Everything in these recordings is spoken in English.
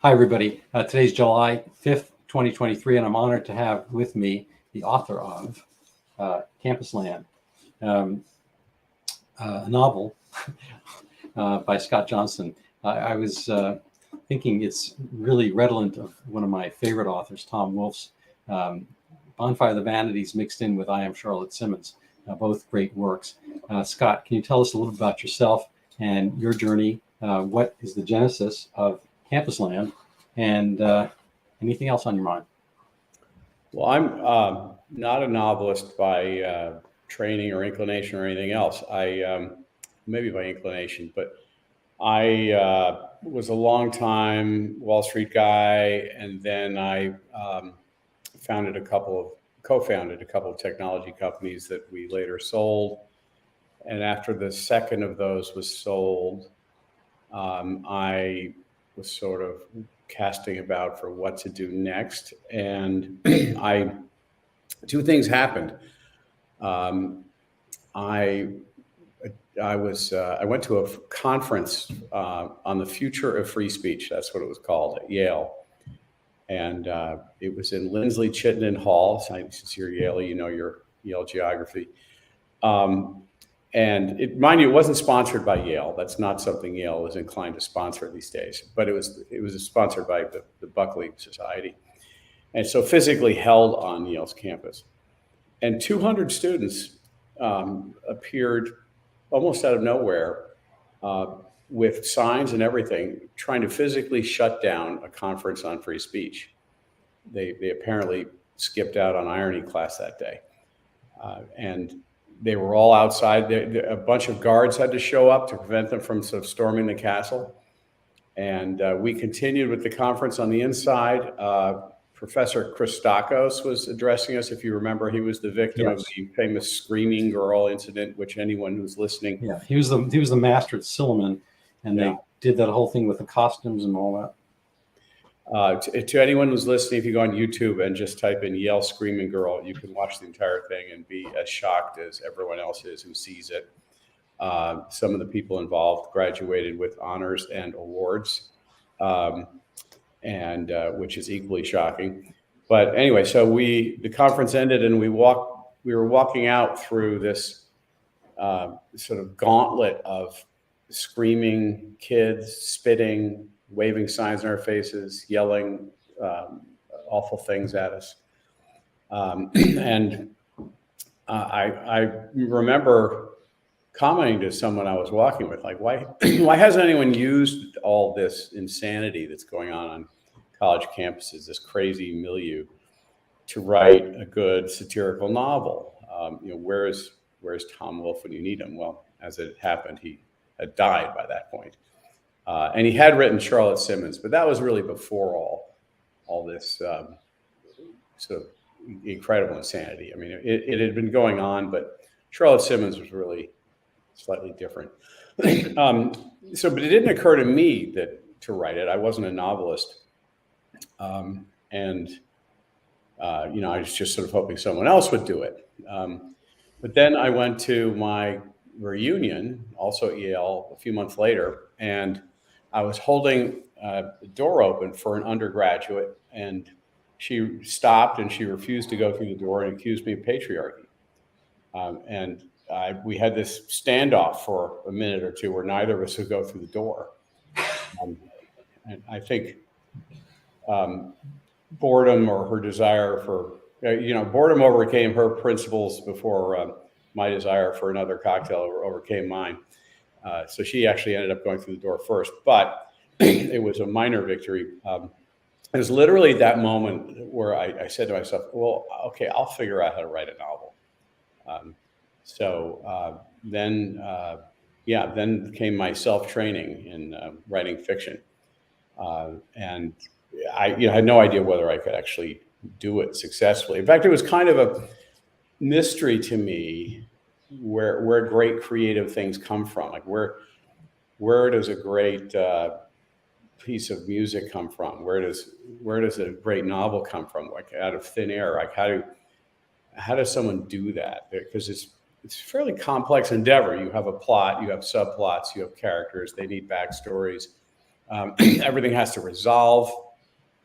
Hi, everybody. Today's July 5th, 2023, and I'm honored to have with me the author of Campusland, a novel by Scott Johnston. I was thinking it's really redolent of one of my favorite authors, Tom Wolfe's Bonfire of the Vanities mixed in with I Am Charlotte Simmons, both great works. Scott, can you tell us a little about yourself and your journey? What is the genesis of Campusland, and anything else on your mind? Well, I'm not a novelist by training or inclination or anything else. Maybe by inclination, but I was a long time Wall Street guy, and then I co-founded a couple of technology companies that we later sold. And after the second of those was sold, I was sort of casting about for what to do next. And two things happened. I went to a conference on the future of free speech. That's what it was called at Yale. And it was in Lindsley Chittenden Hall. Since you're Yale, you know your Yale geography. And mind you, it wasn't sponsored by Yale. That's not something Yale is inclined to sponsor these days. But it was sponsored by the Buckley Society, and so physically held on Yale's campus. And 200 students appeared almost out of nowhere with signs and everything, trying to physically shut down a conference on free speech. They apparently skipped out on irony class that day, and they were all outside. A bunch of guards had to show up to prevent them from sort of storming the castle. And we continued with the conference on the inside. Professor Christakos was addressing us. If you remember, he was the victim of the famous screaming girl incident, which anyone who's listening. Yeah, he was the master at Silliman, and they did that whole thing with the costumes and all that. To anyone who's listening, if you go on YouTube and just type in Yale Screaming Girl, you can watch the entire thing and be as shocked as everyone else is who sees it. Some of the people involved graduated with honors and awards, and which is equally shocking. But anyway, so the conference ended, and we were walking out through this sort of gauntlet of screaming kids, spitting, waving signs in our faces, yelling awful things at us. And I remember commenting to someone I was walking with, like, why hasn't anyone used all this insanity that's going on college campuses, this crazy milieu, to write a good satirical novel? Where's Tom Wolfe when you need him? Well, as it happened, he had died by that point. And he had written Charlotte Simmons, but that was really before all this sort of incredible insanity. I mean, it had been going on, but Charlotte Simmons was really slightly different. But it didn't occur to me to write it. I wasn't a novelist, I was just sort of hoping someone else would do it. But then I went to my reunion, also at Yale, a few months later, and I was holding the door open for an undergraduate, and she stopped and she refused to go through the door and accused me of patriarchy. And we had this standoff for a minute or two where neither of us would go through the door. And I think boredom, or her desire for, boredom overcame her principles before my desire for another cocktail overcame mine. So she actually ended up going through the door first, but it was a minor victory. It was literally that moment where I said to myself, well, okay, I'll figure out how to write a novel. Then came my self-training in writing fiction. And I had no idea whether I could actually do it successfully. In fact, it was kind of a mystery to me where great creative things come from. Like where does a great piece of music come from? Where does a great novel come from? Like out of thin air? Like how does someone do that? Because it's a fairly complex endeavor. You have a plot, you have subplots, you have characters. They need backstories. Everything has to resolve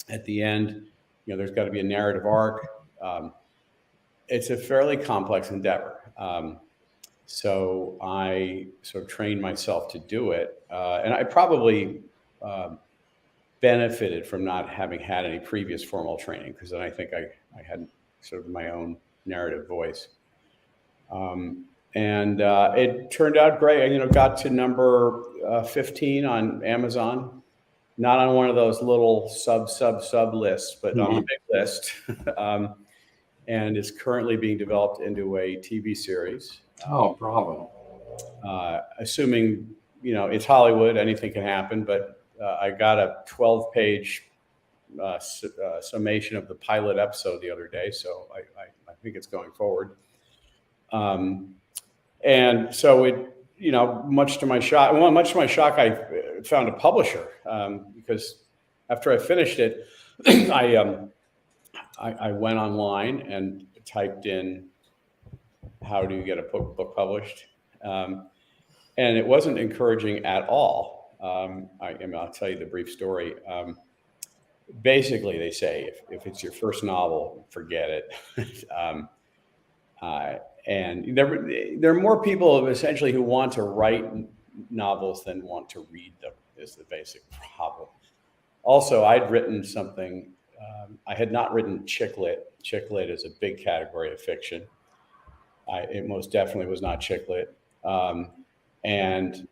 at the end. There's got to be a narrative arc. It's a fairly complex endeavor. So I sort of trained myself to do it. And I probably benefited from not having had any previous formal training, because then I think I had sort of my own narrative voice. And it turned out great. I got to number 15 on Amazon, not on one of those little sub lists, but on a big list. And it's currently being developed into a TV series. Oh, bravo. Assuming, it's Hollywood, anything can happen, but I got a 12-page summation of the pilot episode the other day, so I think it's going forward. And so it, much to my shock, I found a publisher, because after I finished it, I went online and typed in, how do you get a book published? And it wasn't encouraging at all. I'll tell you the brief story. Basically, they say, if it's your first novel, forget it. And there are more people essentially who want to write novels than want to read them, is the basic problem. Also, I'd written something. I had not written chick lit. Chick lit is a big category of fiction. It most definitely was not chick lit. And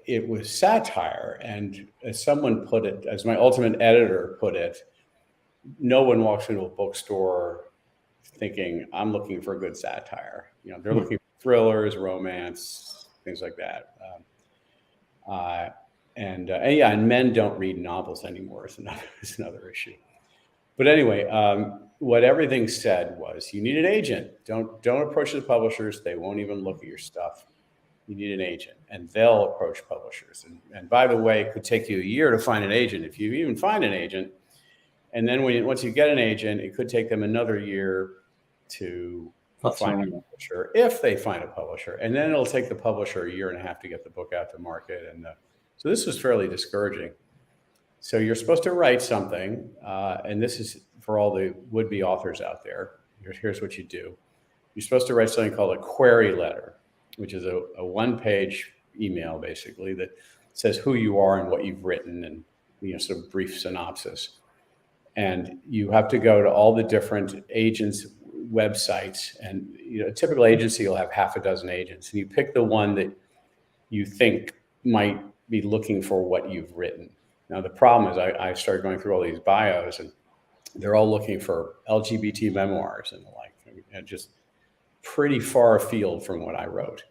it was satire. And as someone put it, as my ultimate editor put it, no one walks into a bookstore thinking, I'm looking for a good satire. They're looking for thrillers, romance, things like that. And men don't read novels anymore. It's another issue. But anyway, what everything said was, you need an agent. Don't approach the publishers. They won't even look at your stuff. You need an agent, and they'll approach publishers. And by the way, it could take you a year to find an agent, if you even find an agent. And then once you get an agent, it could take them another year to find a publisher, if they find a publisher. And then it'll take the publisher a year and a half to get the book out to market. And so this was fairly discouraging. So you're supposed to write something, and this is for all the would-be authors out there. Here's what you do. You're supposed to write something called a query letter, which is a one-page email, basically, that says who you are and what you've written, and sort of brief synopsis. And you have to go to all the different agents' websites, and a typical agency will have half a dozen agents, and you pick the one that you think might be looking for what you've written. Now, the problem is I started going through all these bios, and they're all looking for LGBT memoirs and the like, and just pretty far afield from what I wrote.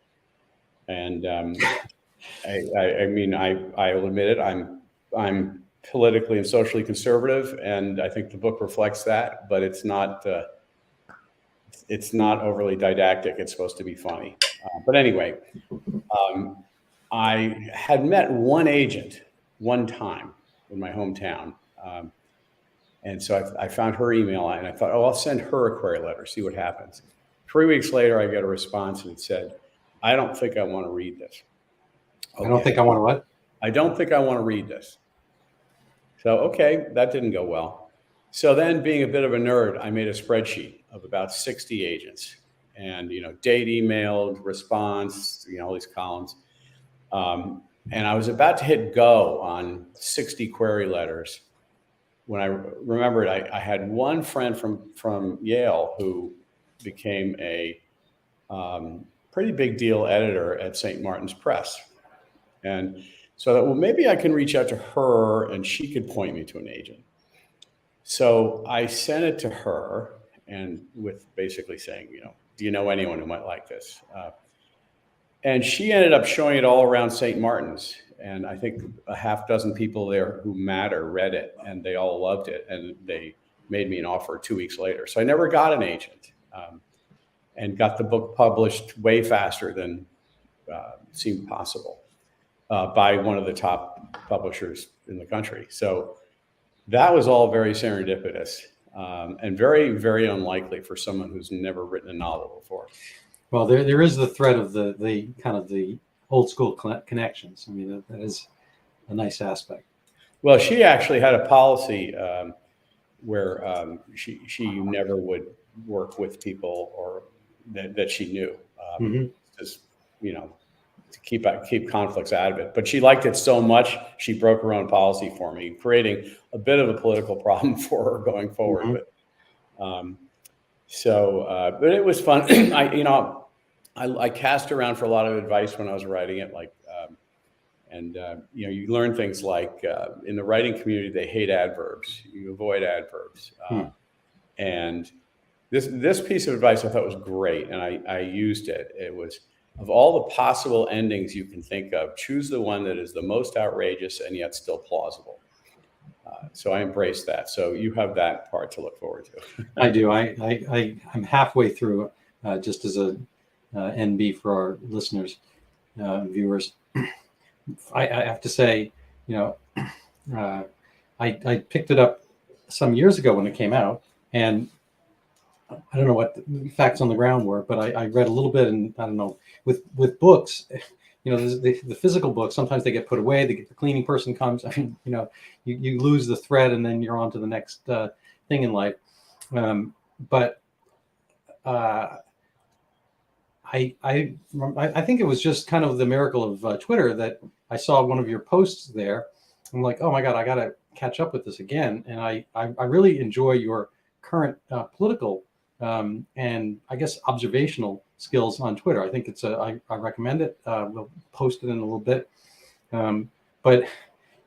And I mean, I'll admit it, I'm politically and socially conservative, and I think the book reflects that, but it's not overly didactic. It's supposed to be funny. But anyway, I had met one agent one time in my hometown. And so I found her email, and I thought, I'll send her a query letter, see what happens. 3 weeks later, I get a response, and it said, I don't think I want to read this. Okay. I don't think I want to what? I don't think I want to read this. So, okay, that didn't go well. So then, being a bit of a nerd, I made a spreadsheet of about 60 agents, and, date, emailed, response, all these columns. And I was about to hit go on 60 query letters when I remembered I had one friend from Yale who became a pretty big deal editor at St. Martin's Press. And so I thought, well, maybe I can reach out to her and she could point me to an agent. So I sent it to her, and with basically saying, do you know anyone who might like this? And she ended up showing it all around St. Martin's. And I think a half dozen people there who matter read it, and they all loved it. And they made me an offer 2 weeks later. So I never got an agent, and got the book published way faster than seemed possible by one of the top publishers in the country. So that was all very serendipitous, and very, very unlikely for someone who's never written a novel before. Well, there is the thread of the kind of the old school connections. I mean, that is nice aspect. Well, she actually had a policy where she never would work with people or that she knew, just, you know, to keep conflicts out of it. But she liked it so much, she broke her own policy for me, creating a bit of a political problem for her going forward. But but it was fun. I cast around for a lot of advice when I was writing it, like, you learn things like in the writing community, they hate adverbs. You avoid adverbs. And this piece of advice I thought was great, and I used it. It was, of all the possible endings you can think of, choose the one that is the most outrageous and yet still plausible. So I embraced that. So you have that part to look forward to. I do. I'm halfway through, just as a NB for our listeners, viewers. I have to say, I picked it up some years ago when it came out, and I don't know what the facts on the ground were, but I read a little bit, and I don't know, with books, the physical books, sometimes they get put away, the cleaning person comes, you lose the thread, and then you're on to the next thing in life. But I think it was just kind of the miracle of Twitter that I saw one of your posts there. I'm like, oh my God, I got to catch up with this again. And I really enjoy your current political and I guess observational skills on Twitter. I think I recommend it. We'll post it in a little bit. But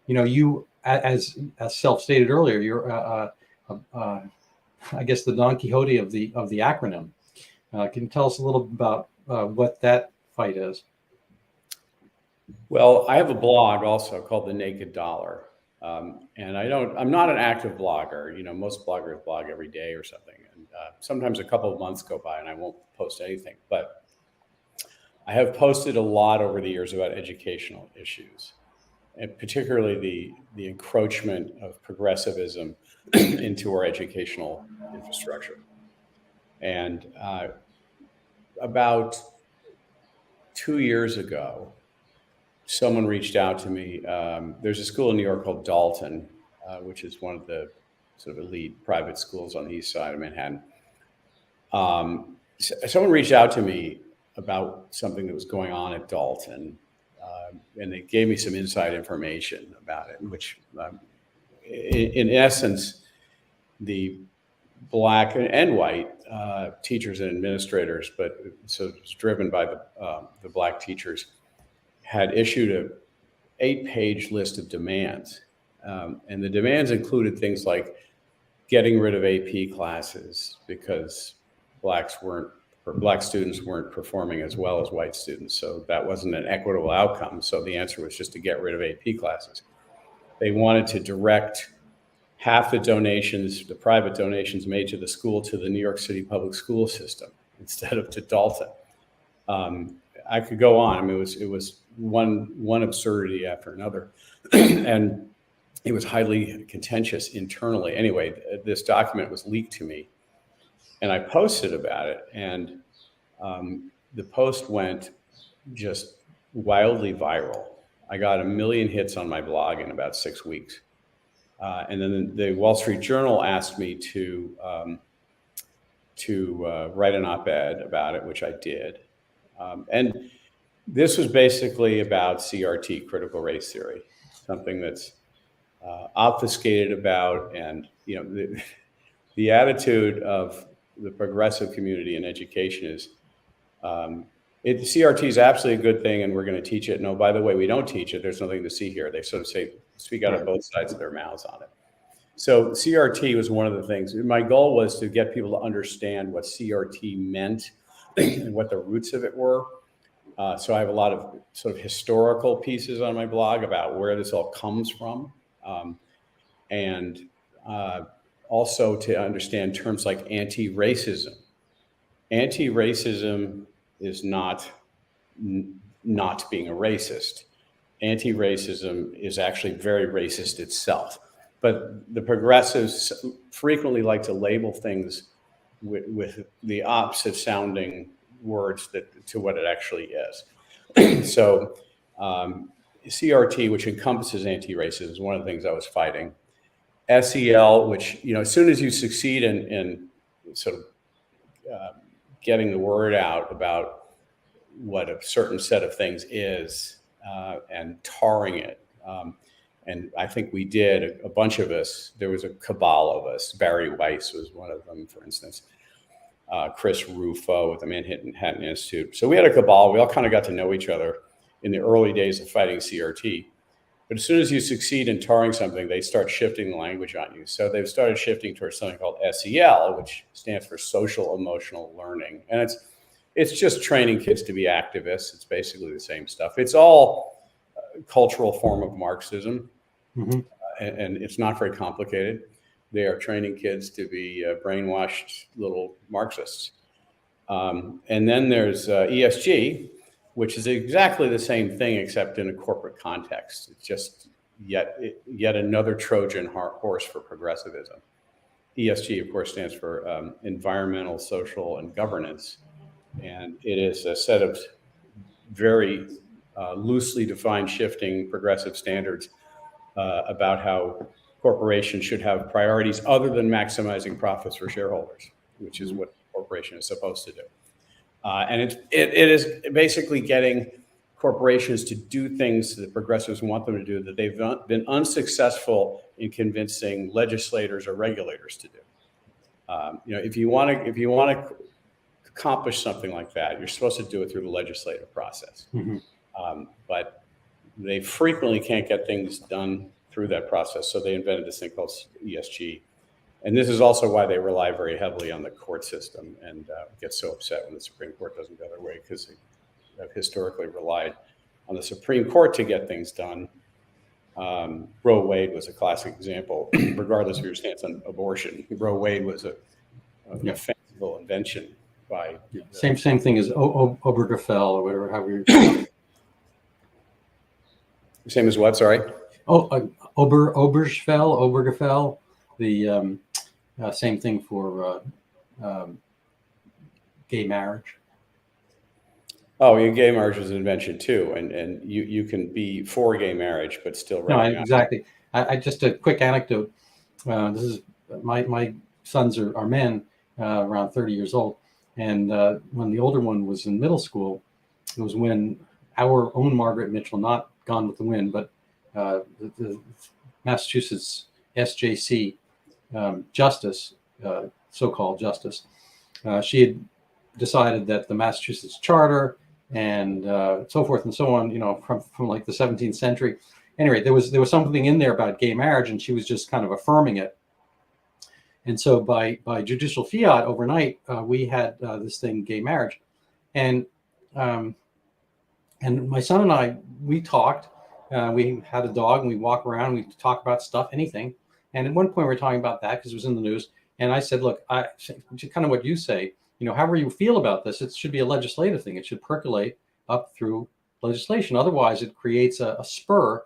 you, as self-stated earlier, you're I guess the Don Quixote of the acronym. Can you tell us a little about what that fight is? Well, I have a blog also called The Naked Dollar. And I'm not an active blogger. Most bloggers blog every day or something. And sometimes a couple of months go by and I won't post anything. But I have posted a lot over the years about educational issues, and particularly the encroachment of progressivism into our educational infrastructure. And about 2 years ago, someone reached out to me. There's a school in New York called Dalton, which is one of the sort of elite private schools on the east side of Manhattan. Someone reached out to me about something that was going on at Dalton, and they gave me some inside information about it, which in essence, the Black and white teachers and administrators, but so it's driven by the Black teachers, had issued a 8-page list of demands. And the demands included things like getting rid of AP classes because Black students weren't performing as well as white students. So that wasn't an equitable outcome. So the answer was just to get rid of AP classes. They wanted to direct half the donations, the private donations made to the school, to the New York City public school system instead of to Dalton. I could go on. I mean, it was one absurdity after another, and it was highly contentious internally. Anyway, this document was leaked to me, and I posted about it, and the post went just wildly viral. I got 1 million hits on my blog in about 6 weeks. And then the Wall Street Journal asked me to write an op-ed about it, which I did. And this was basically about CRT, critical race theory, something that's obfuscated about. And the attitude of the progressive community in education is CRT is absolutely a good thing, and we're going to teach it. No, by the way, we don't teach it. There's nothing to see here. They sort of speak out of both sides of their mouths on it. So CRT was one of the things. My goal was to get people to understand what CRT meant and what the roots of it were. So I have a lot of sort of historical pieces on my blog about where this all comes from. And also to understand terms like anti-racism. Anti-racism is not being a racist. Anti-racism is actually very racist itself. But the progressives frequently like to label things with the opposite sounding words to what it actually is. So CRT, which encompasses anti-racism, is one of the things I was fighting. SEL, which, as soon as you succeed in sort of getting the word out about what a certain set of things is, and tarring it. And I think we did, a bunch of us, there was a cabal of us. Barry Weiss was one of them, for instance. Chris Rufo at the Manhattan Institute. So we had a cabal. We all kind of got to know each other in the early days of fighting CRT. But as soon as you succeed in tarring something, they start shifting the language on you. So they've started shifting towards something called SEL, which stands for social emotional learning. And it's just training kids to be activists. It's basically the same stuff. It's all a cultural form of Marxism, and it's not very complicated. They are training kids to be brainwashed little Marxists. And then there's ESG, which is exactly the same thing, except in a corporate context. It's just yet another Trojan horse for progressivism. ESG, of course, stands for environmental, social, and governance. And it is a set of very loosely defined shifting progressive standards about how corporations should have priorities other than maximizing profits for shareholders, which is what a corporation is supposed to do. And it is basically getting corporations to do things that progressives want them to do that they've been unsuccessful in convincing legislators or regulators to do. If you want to accomplish something like that, you're supposed to do it through the legislative process. But they frequently can't get things done through that process, so they invented this thing called ESG. And this is also why they rely very heavily on the court system and get so upset when the Supreme Court doesn't go their way, because they have historically relied on the Supreme Court to get things done. Roe Wade was a classic example, regardless of your stance on abortion. Roe Wade was an fanciful invention by... Same thing as Obergefell or whatever, however you... Same as what, sorry? Obergefell, the same thing for gay marriage. Oh, yeah, gay marriage was an invention too, and you can be for gay marriage but still... No, exactly. I just a quick anecdote. This is my sons are men, around 30 years old, and when the older one was in middle school, it was when our own Margaret Mitchell, not Gone with the Wind, but the Massachusetts SJC justice, so-called justice, she had decided that the Massachusetts Charter and so forth and so on, from like the 17th century. Anyway, there was something in there about gay marriage, and she was just kind of affirming it. And so by judicial fiat overnight, we had this thing, gay marriage, and my son and I, we talked. We had a dog, and we walk around. We talk about stuff, anything. And at one point, we were talking about that because it was in the news. And I said, "Look, kind of what you say. However you feel about this, it should be a legislative thing. It should percolate up through legislation. Otherwise, it creates a spur,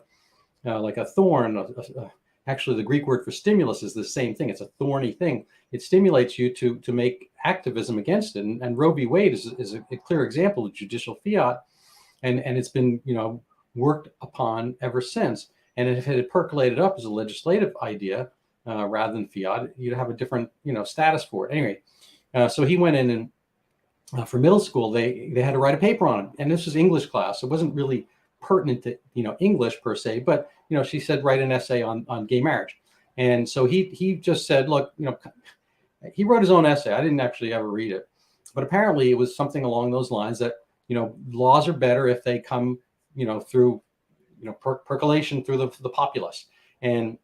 like a thorn. Actually, the Greek word for stimulus is the same thing. It's a thorny thing. It stimulates you to make activism against it. And Roe v. Wade is a clear example of judicial fiat, and it's been worked upon ever since. And if it had percolated up as a legislative idea rather than fiat, you'd have a different status for it. Anyway, so he went in and for middle school they had to write a paper on it, and this was English class. It wasn't really pertinent to English per se, but she said write an essay on gay marriage. And so he just said, look, he wrote his own essay. I didn't actually ever read it, but apparently it was something along those lines that laws are better if they come through percolation through the populace. And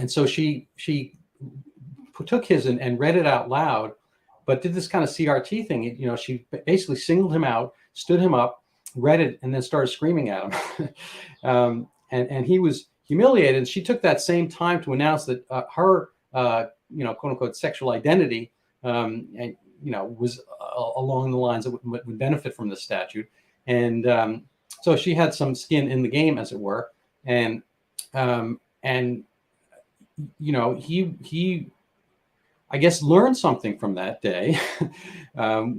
so she took his and read it out loud, but did this kind of CRT thing. She basically singled him out, stood him up, read it, and then started screaming at him. And he was humiliated. And she took that same time to announce that her quote unquote sexual identity was along the lines that would benefit from the statute. And so she had some skin in the game, as it were. And he I guess learned something from that day,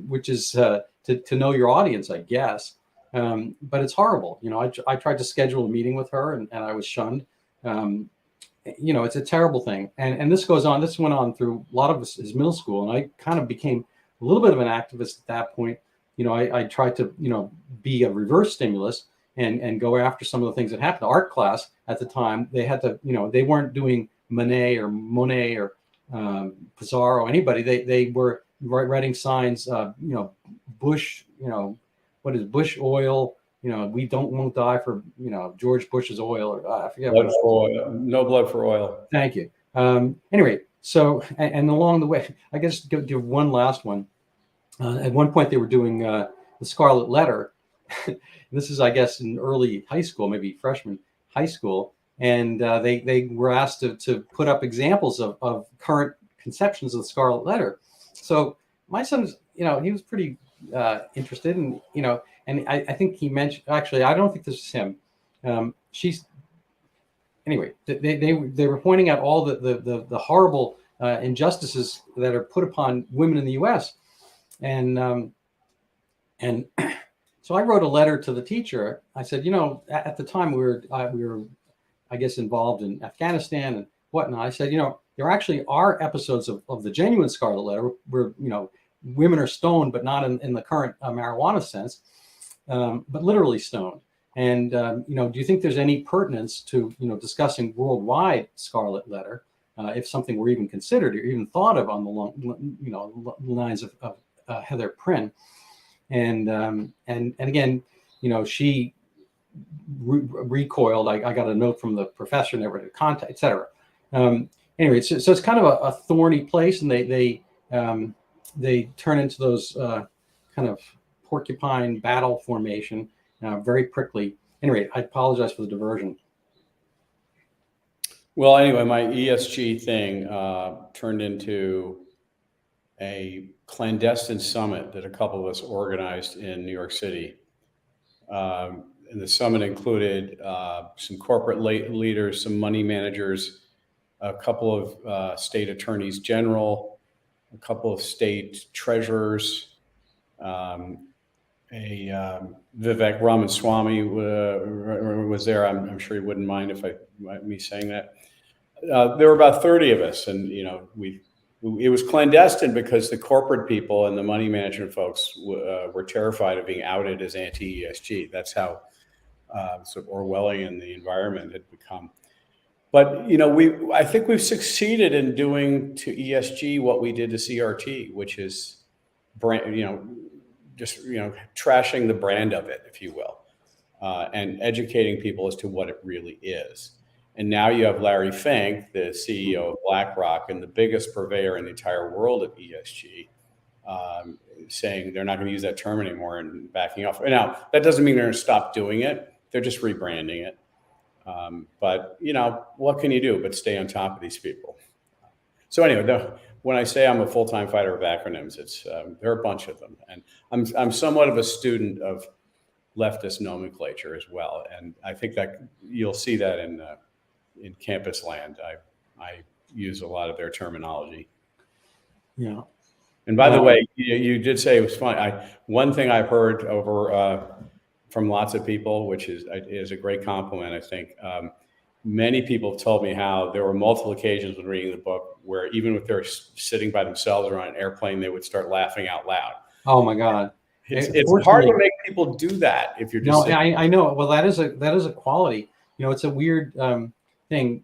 which is to know your audience, I guess. But it's horrible. I tried to schedule a meeting with her, and I was shunned. It's a terrible thing. And this went on through a lot of his middle school. And I kind of became a little bit of an activist at that point. I tried to, be a reverse stimulus and go after some of the things that happened. Art class at the time, they had to, they weren't doing Monet or Pissarro, anybody. They were writing signs, Bush, what is Bush oil? We won't die for, George Bush's oil, or I forget. Blood for oil. No blood for oil. Thank you. Anyway, so, and along the way, I guess do one last one. At one point they were doing the Scarlet Letter. This is, I guess, in early high school, maybe freshman high school. And they were asked to put up examples of current conceptions of the Scarlet Letter. So my son's, he was pretty interested in, and I think he mentioned, actually, I don't think this is him. Anyway, they were pointing out all the horrible injustices that are put upon women in the U.S. And so I wrote a letter to the teacher. I said, at the time we were, I guess, involved in Afghanistan and whatnot. I said, there actually are episodes of the genuine Scarlet Letter where, women are stoned, but not in the current marijuana sense, but literally stoned. And, do you think there's any pertinence to, discussing worldwide Scarlet Letter, if something were even considered or even thought of on the lines of Heather Prynne? And again, she recoiled. I got a note from the professor, never to contact, etc. Anyway, so it's kind of a thorny place, and they turn into those kind of porcupine battle formation, very prickly. Anyway, I apologize for the diversion. Well, anyway, my ESG thing turned into a clandestine summit that a couple of us organized in New York City. And the summit included some corporate leaders, some money managers, a couple of state attorneys general, a couple of state treasurers, Vivek Ramaswamy was there. I'm sure he wouldn't mind me saying that. There were about 30 of us, and it was clandestine because the corporate people and the money management folks were terrified of being outed as anti-ESG. That's how sort of Orwellian the environment had become. But I think we've succeeded in doing to ESG what we did to CRT, which is just trashing the brand of it, if you will, and educating people as to what it really is. And now you have Larry Fink, the CEO of BlackRock and the biggest purveyor in the entire world of ESG, saying they're not going to use that term anymore and backing off. Now, that doesn't mean they're going to stop doing it. They're just rebranding it. But what can you do but stay on top of these people? So anyway, when I say I'm a full-time fighter of acronyms, it's there are a bunch of them, and I'm somewhat of a student of leftist nomenclature as well, and I think that you'll see that in Campusland. I use a lot of their terminology. Yeah. And by the way, you did say it was fun. One thing I've heard over from lots of people, which is a great compliment, I think. Many people have told me how there were multiple occasions when reading the book where even if they're sitting by themselves or on an airplane, they would start laughing out loud. Oh my God. It's hard to make people do that if you're just I know. Well, that is a quality. It's a weird thing.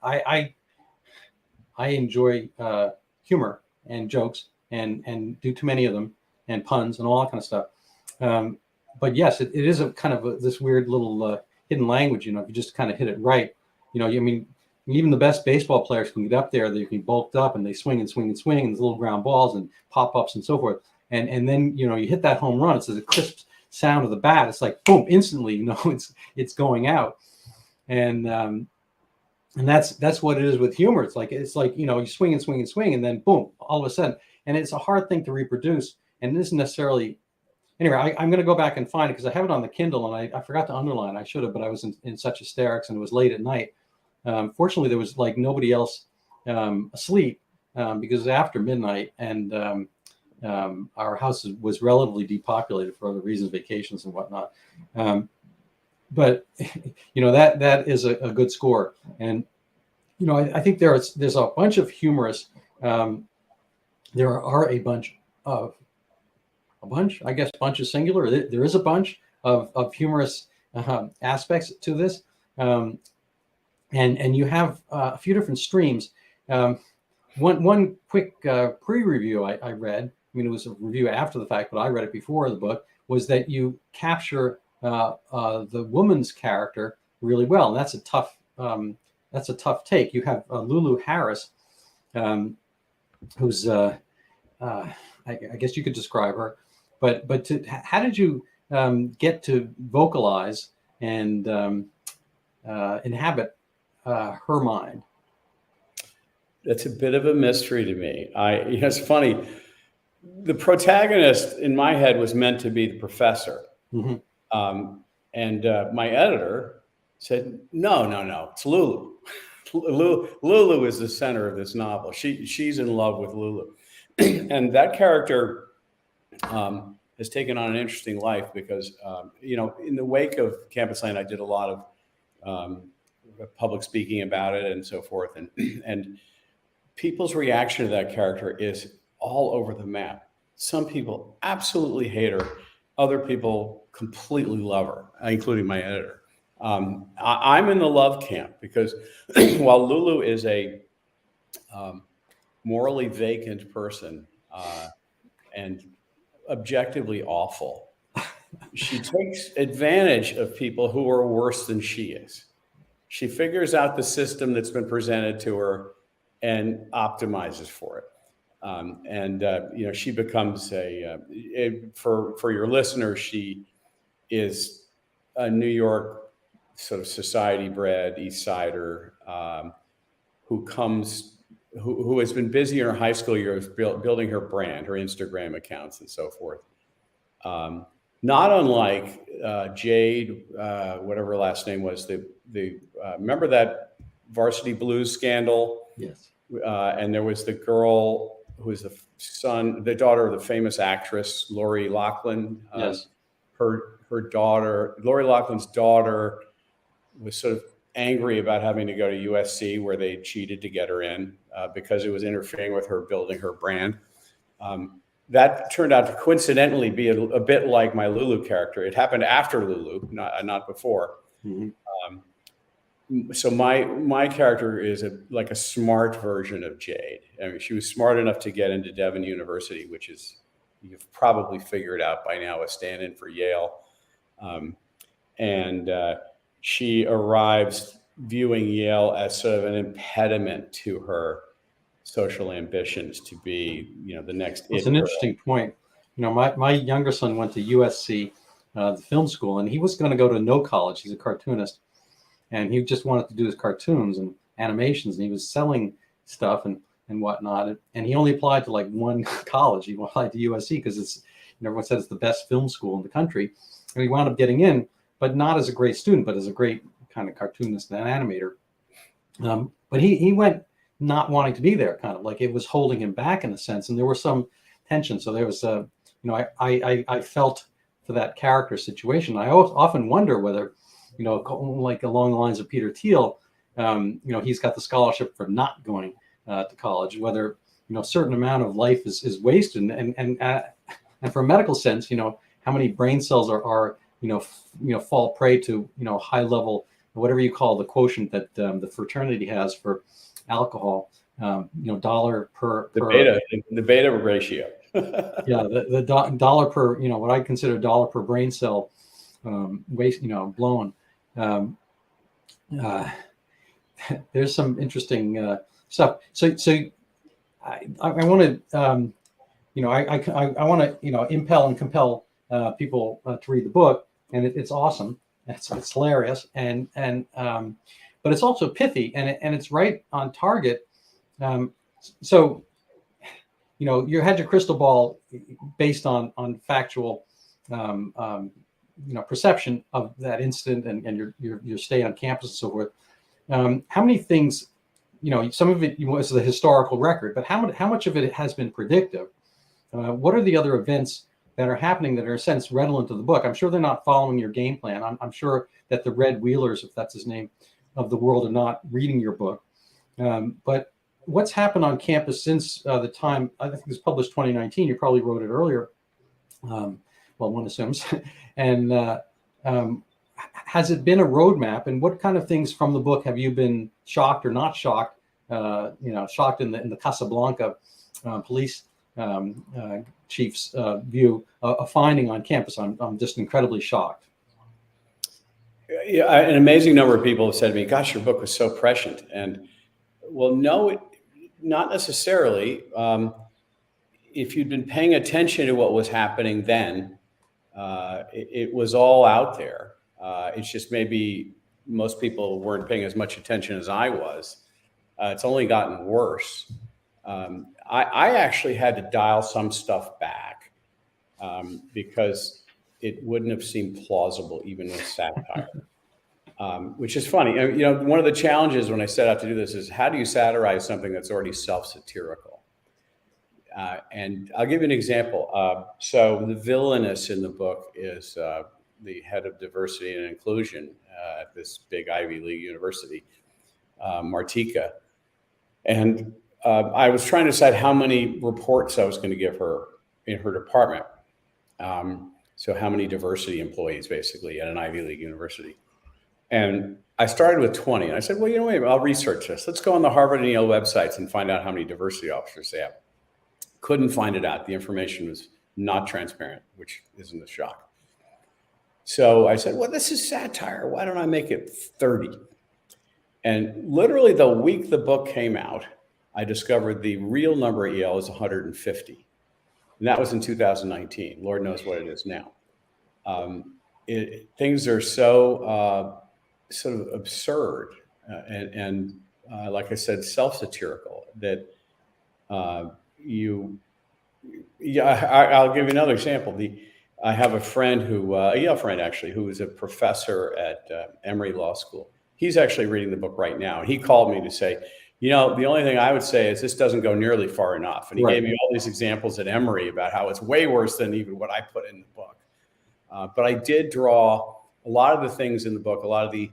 I enjoy humor and jokes and do too many of them and puns and all that kind of stuff. But yes, it is a kind of this weird little hidden language. If you just kind of hit it right, even the best baseball players can get up there. They can be bulked up and they swing and swing and swing, and there's little ground balls and pop ups and so forth. And then you hit that home run. It's a crisp sound of the bat. It's like boom, instantly. It's going out. And that's what it is with humor. It's like you swing and swing and swing, and then boom, all of a sudden. And it's a hard thing to reproduce, and it isn't necessarily. Anyway, I'm going to go back and find it because I have it on the Kindle, and I forgot to underline. I should have, but I was in such hysterics, and it was late at night. Fortunately, there was nobody else asleep because it was after midnight, and our house was relatively depopulated for other reasons, vacations and whatnot. But that is a good score. And I think there's a bunch of humorous. There are bunch is singular. There is a bunch of humorous aspects to this, and you have a few different streams. One quick pre-review I read. I mean, it was a review after the fact, but I read it before the book. Was that you capture the woman's character really well, and that's a tough take. You have Lulu Harris, who's I guess you could describe her, but how did you get to vocalize and inhabit her mind? That's a bit of a mystery to me. It's funny. The protagonist in my head was meant to be the professor. Mm-hmm. And my editor said, no, it's Lulu. Lulu is the center of this novel. She's in love with Lulu. And that character has taken on an interesting life because, in the wake of Campusland, I did a lot of public speaking about it and so forth. And people's reaction to that character is all over the map. Some people absolutely hate her. Other people completely love her, including my editor. I'm in the love camp because while Lulu is a morally vacant person and objectively awful, she takes advantage of people who are worse than she is. She figures out the system that's been presented to her and optimizes for it. She becomes for your listeners, she is a New York sort of society bred East Sider who has been busy in her high school years building her brand, her Instagram accounts and so forth. Not unlike Jade, whatever her last name was, remember that Varsity Blues scandal? Yes. And there was the girl who was the daughter of the famous actress, Lori Loughlin. Yes. Her daughter, Lori Loughlin's daughter, was sort of angry about having to go to USC where they cheated to get her in because it was interfering with her building her brand. That turned out to coincidentally be a bit like my Lulu character. It happened after Lulu, not before. Mm-hmm. So my character is like a smart version of Jade. I mean, she was smart enough to get into Devon University, which is, you've probably figured out by now, a stand-in for Yale. She arrives viewing Yale as sort of an impediment to her social ambitions to be, the next. It's an interesting point. My younger son went to USC, the film school, and he was going to go to no college. He's a cartoonist. And he just wanted to do his cartoons and animations, and he was selling stuff and whatnot. And he only applied to like one college. He applied to USC because it's, everyone said it's the best film school in the country. And he wound up getting in, but not as a great student, but as a great kind of cartoonist and animator. But he went not wanting to be there, kind of like it was holding him back in a sense. And there was some tension. So there was, I felt for that character situation. I often wonder whether, like along the lines of Peter Thiel, he's got the scholarship for not going to college, whether, a certain amount of life is wasted. And for a medical sense, how many brain cells are fall prey to, high level, whatever you call the quotient that the fraternity has for alcohol, dollar per. The beta ratio. Yeah, the dollar per, what I consider dollar per brain cell waste, blown. There's some interesting stuff. So I want to, I want to, impel and compel people to read the book, and it's awesome. It's hilarious, and but it's also pithy, and it's right on target. So, you had your crystal ball based on factual. Perception of that incident and your stay on campus and so forth. How many things, some of it was the historical record, but how much of it has been predictive? What are the other events that are happening that are, in a sense, redolent of the book? I'm sure they're not following your game plan. I'm sure that the Red Wheelers, if that's his name, of the world are not reading your book. But what's happened on campus since the time, I think it was published 2019, you probably wrote it earlier, well, one assumes, and has it been a roadmap, and what kind of things from the book have you been shocked or not shocked, shocked in the Casablanca police chief's view of finding on campus? I'm just incredibly shocked. Yeah, an amazing number of people have said to me, gosh, your book was so prescient. And well, no, not necessarily. If you'd been paying attention to what was happening then, it was all out there. It's just maybe most people weren't paying as much attention as I was. It's only gotten worse. I actually had to dial some stuff back because it wouldn't have seemed plausible even with satire, which is funny. One of the challenges when I set out to do this is how do you satirize something that's already self-satirical? And I'll give you an example. So the villainess in the book is the head of diversity and inclusion at this big Ivy League university, Martika. And I was trying to decide how many reports I was going to give her in her department. So how many diversity employees basically at an Ivy League university. And I started with 20. And I said, well, wait, I'll research this. Let's go on the Harvard and Yale websites and find out how many diversity officers they have. Couldn't find it out. The information was not transparent, which isn't a shock. So I said, well, this is satire. Why don't I make it 30? And literally the week the book came out, I discovered the real number at Yale is 150. And that was in 2019. Lord knows what it is now. Things are so sort of absurd and like I said, self-satirical that I'll give you another example. I have a friend a Yale friend actually, who is a professor at Emory Law School. He's actually reading the book right now. And he called me to say, the only thing I would say is this doesn't go nearly far enough. And he gave me all these examples at Emory about how it's way worse than even what I put in the book. But I did draw a lot of the things in the book, a lot of the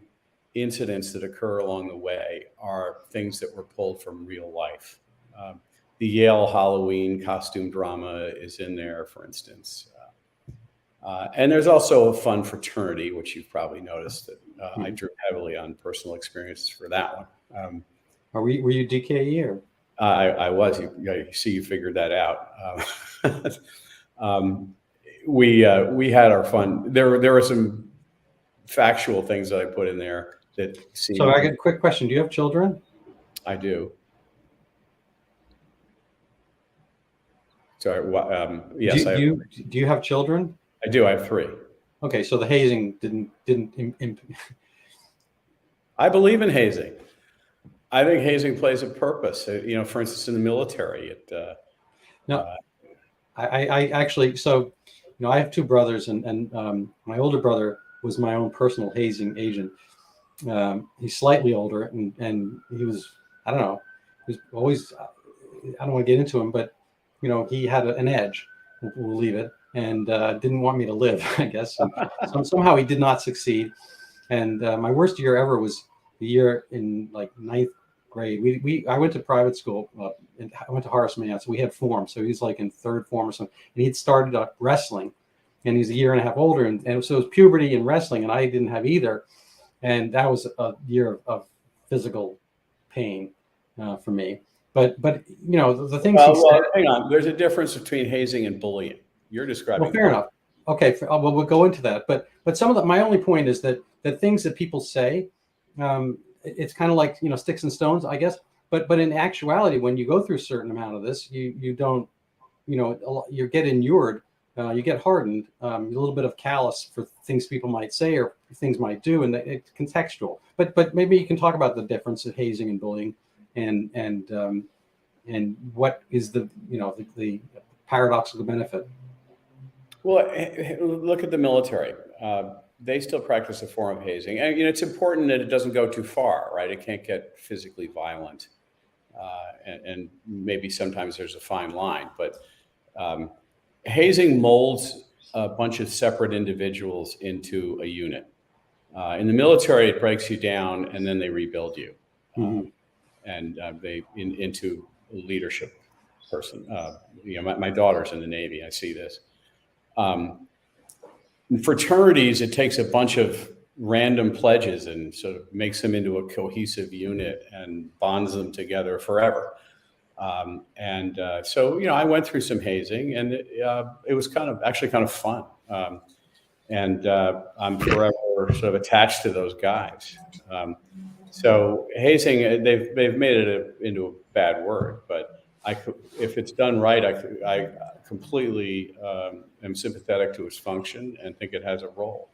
incidents that occur along the way are things that were pulled from real life. The Yale Halloween costume drama is in there, for instance. And there's also a fun fraternity, which you've probably noticed that I drew heavily on personal experiences for that one. Were you DKE or? I was. You see, you figured that out. We had our fun. There were some factual things that I put in there that seemed. So I got a quick question. Do you have children? I do. Sorry. Yes. Do you have children? I do. I have 3. Okay, so the hazing didn't. I believe in hazing. I think hazing plays a purpose. For instance, in the military, I actually, I have 2 brothers, and my older brother was my own personal hazing agent. He's slightly older, and he was, I don't know, he was always, I don't want to get into him, but he had an edge. We'll leave it, and didn't want me to live, I guess. So somehow he did not succeed. And my worst year ever was the year in like 9th grade. I went to private school. And I went to Horace Mann, so we had form. So he was like in 3rd form or something, and he'd started wrestling, and he's a year and a half older, and so it was puberty and wrestling, and I didn't have either, and that was a year of physical pain for me. But the things he said. Hang on. There's a difference between hazing and bullying. You're describing. Well, fair enough. Okay, well, we'll go into that. But some of my only point is that things that people say, it's kind of like sticks and stones, I guess. But in actuality, when you go through a certain amount of this, you don't, you get inured, you get hardened, a little bit of callous for things people might say or things might do, and it's contextual. But maybe you can talk about the difference of hazing and bullying, and what is the paradoxical benefit. Well, look at the military. They still practice a form of hazing. And it's important that it doesn't go too far, right? It can't get physically violent. And maybe sometimes there's a fine line. But Um, hazing molds a bunch of separate individuals into a unit. In the military, it breaks you down and then they rebuild you, and into a leadership person. My daughter's in the Navy. I see this. In fraternities, it takes a bunch of random pledges and sort of makes them into a cohesive unit and bonds them together forever. So I went through some hazing, and it was actually kind of fun. I'm forever sort of attached to those guys. So hazing, they've made it into a bad word, but if it's done right, I completely am sympathetic to its function and think it has a role.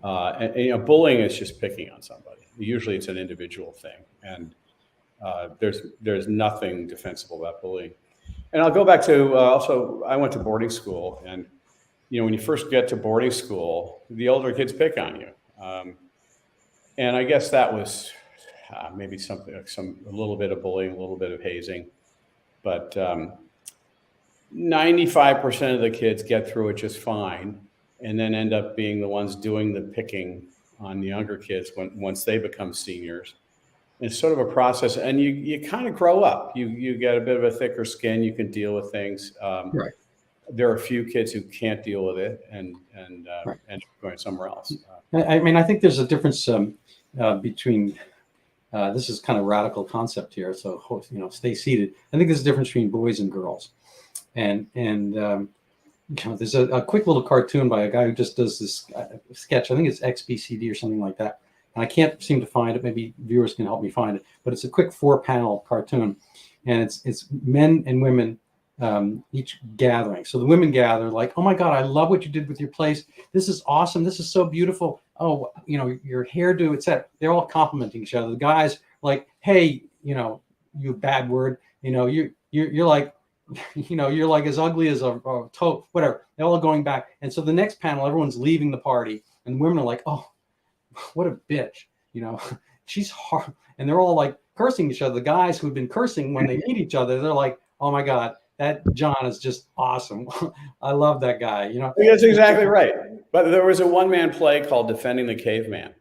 Bullying is just picking on somebody. Usually, it's an individual thing, and there's nothing defensible about bullying. And I'll go back to also, I went to boarding school, and when you first get to boarding school, the older kids pick on you, and I guess that was maybe something like a little bit of bullying, a little bit of hazing, but 95% of the kids get through it just fine, and then end up being the ones doing the picking on the younger kids once they become seniors. It's sort of a process, and you kind of grow up. You get a bit of a thicker skin. You can deal with things. Right. There are a few kids who can't deal with it and Right. end up going somewhere else. I mean, I think there's a difference between. This is kind of radical concept here, so stay seated. I think there's a difference between boys and girls, and there's a quick little cartoon by a guy who just does this sketch. I think it's XBCD or something like that. And I can't seem to find it. Maybe viewers can help me find it. But it's a quick 4-panel cartoon, and it's men and women each gathering. So the women gather like, "Oh my God, I love what you did with your place. This is awesome. This is so beautiful. Oh, your hairdo, etc." They're all complimenting each other. The guys like, "Hey, you bad word. You're like." You're like as ugly as a toe, whatever. They're all going back. And so the next panel, everyone's leaving the party, and women are like, "Oh, what a bitch, she's hard." And they're all like cursing each other. The guys who've been cursing when they meet each other, they're like, "Oh my God, that John is just awesome. I love that guy." That's exactly right. But there was a one-man play called Defending the Caveman,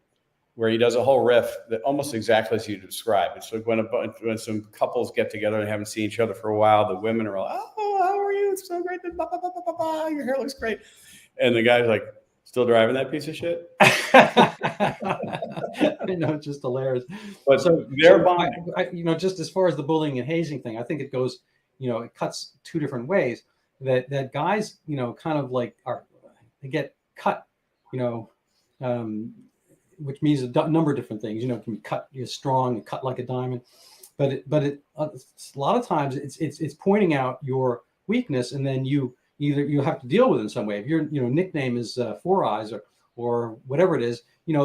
where he does a whole riff that almost exactly as you described. It's like when some couples get together and haven't seen each other for a while, the women are all, "Oh, how are you? It's so great. Your hair looks great." And the guy's like, "Still driving that piece of shit?" I know, it's just hilarious. But so they're bonding. Just as far as the bullying and hazing thing, I think it goes, it cuts two different ways. That guys, kind of like they get cut, which means a number of different things. It can be cut strong and cut like a diamond, but a lot of times it's pointing out your weakness, and then you have to deal with it in some way. If your nickname is Four Eyes or whatever it is,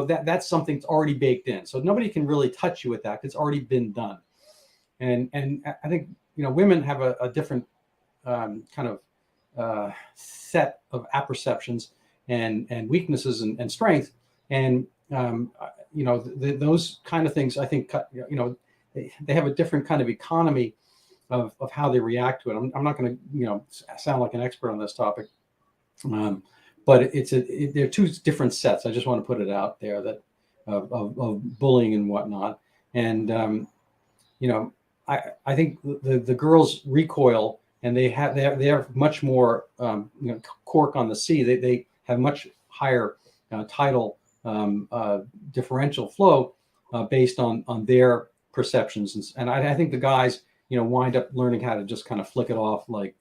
that's something that's already baked in. So nobody can really touch you with that. It's already been done. And I think women have a different kind of set of apperceptions and weaknesses and strengths, and those kind of things, I think, they have a different kind of economy of how they react to it. I'm not going to sound like an expert on this topic, but they're two different sets. I just want to put it out there that of bullying and whatnot. And I think the girls recoil, and they have much more cork on the sea. They have much higher tidal differential flow based on their perceptions, and I think the guys wind up learning how to just kind of flick it off like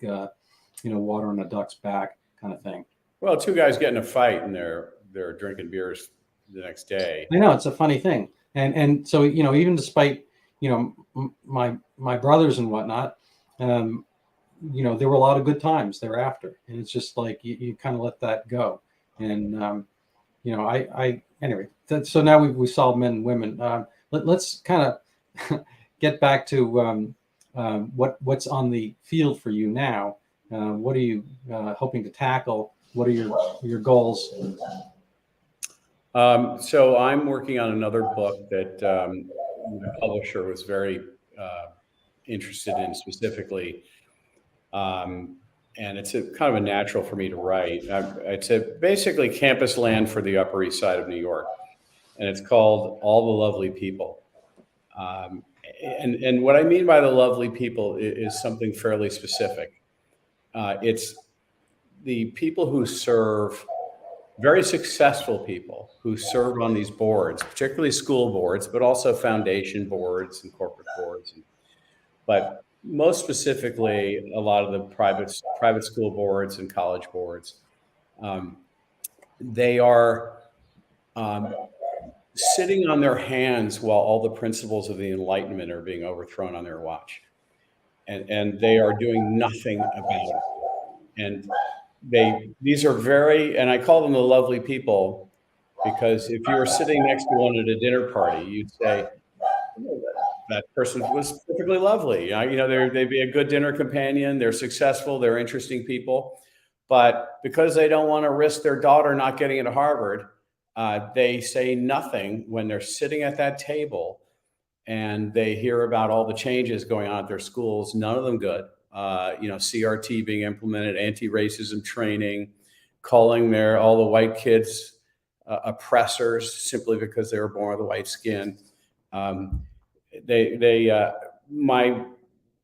water on a duck's back kind of thing. Well, two guys get in a fight and they're drinking beers the next day. I know, it's a funny thing, and so even despite my brothers and whatnot, there were a lot of good times thereafter, and it's just like you kind of let that go. And anyway, so now we solved men and women. Let's kind of get back to what's on the field for you now. What are you hoping to tackle? What are your goals? So I'm working on another book that the publisher was very interested in specifically. and it's kind of a natural for me to write. It's basically Campusland for the Upper East Side of New York, and it's called All the Lovely People. And what I mean by the lovely people is something fairly specific. It's the people who serve, very successful people who serve on these boards, particularly school boards, but also foundation boards and corporate boards. But most specifically, a lot of the private school boards and college boards, they are sitting on their hands while all the principles of the Enlightenment are being overthrown on their watch. And they are doing nothing about it. And these are and I call them the lovely people, because if you were sitting next to one at a dinner party, you'd say, oh, that person was perfectly lovely. They'd be a good dinner companion. They're successful. They're interesting people. But because they don't want to risk their daughter not getting into Harvard, they say nothing when they're sitting at that table and they hear about all the changes going on at their schools, none of them good. CRT being implemented, anti-racism training, calling all the white kids oppressors simply because they were born with a white skin. My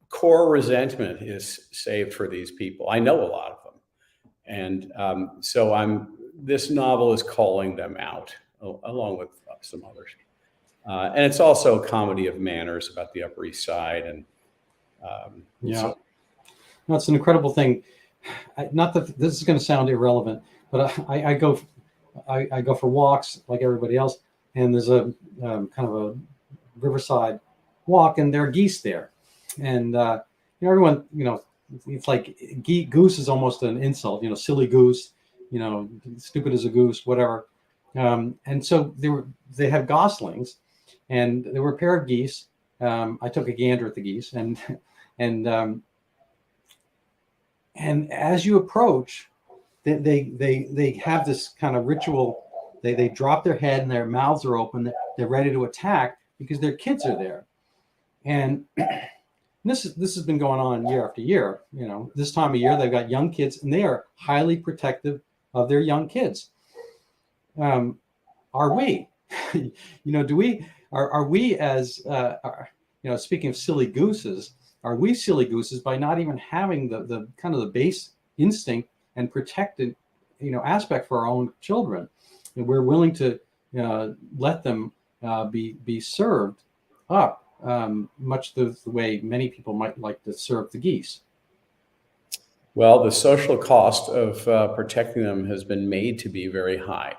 core resentment is saved for these people. I know a lot of them. And this novel is calling them out, along with some others. And it's also a comedy of manners about the Upper East Side. And No, it's an incredible thing. Not that this is going to sound irrelevant, but I go for walks like everybody else, and there's a kind of a riverside walk, and there are geese there, and everyone, it's like goose is almost an insult, silly goose, stupid as a goose, whatever. And so they have goslings, and there were a pair of geese. I took a gander at the geese, and as you approach, they have this kind of ritual. They drop their head and their mouths are open. They're ready to attack because their kids are there. And this has been going on year after year. This time of year they've got young kids and they are highly protective of their young kids. Are we? Are we as speaking of silly gooses? Are we silly gooses by not even having the kind of the base instinct and protected, aspect for our own children? And we're willing to let them be served up, much the way many people might like to serve the geese. Well, the social cost of protecting them has been made to be very high.